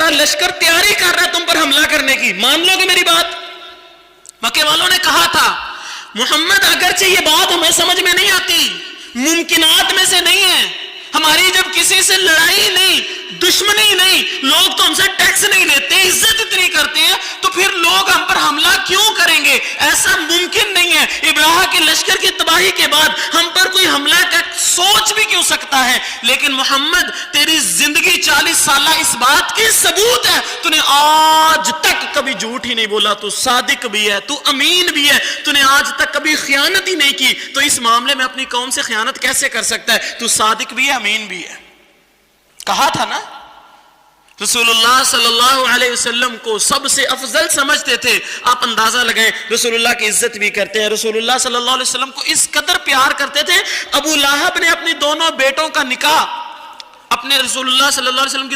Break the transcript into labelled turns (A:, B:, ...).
A: بڑا لشکر تیاری کر رہا ہے تم پر حملہ کرنے کی، مان لو گے میری بات؟ مکے والوں نے کہا تھا محمد اگرچہ یہ بات ہمیں سمجھ میں نہیں آتی، ممکنات میں سے نہیں ہے، ہماری جب کسی سے لڑائی نہیں، دشمنی نہیں، لوگ تو ہم سے ٹیکس نہیں لیتے، عزت اتنی کرتے ہیں، تو پھر لوگ ہم پر حملہ کیوں کریں گے؟ ایسا ممکن نہیں ہے، ابراہیم کے لشکر کی تباہی کے بعد ہم پر کوئی حملہ کا سوچ بھی کیوں سکتا ہے؟ لیکن محمد تیری زندگی 40 سالہ اس بات کی ثبوت ہے، تو نے آج تک کبھی جھوٹ ہی نہیں بولا، تو صادق بھی ہے، تو امین بھی ہے، تو نے آج تک کبھی خیانت ہی نہیں کی، تو اس معاملے میں اپنی قوم سے خیانت کیسے کر سکتا ہے؟ تو صادق بھی ہے، امین بھی ہے۔ کہا تھا نا رسول اللہ صلی اللہ علیہ وسلم کو سب سے افضل سمجھتے تھے، آپ اندازہ لگائیں، رسول اللہ کی عزت بھی کرتے ہیں، رسول اللہ صلی اللہ علیہ وسلم کو اس قدر پیار کرتے تھے، ابو لہب نے اپنی دونوں بیٹوں کا نکاح اپنے رسول اللہ صلی اللہ علیہ وسلم کی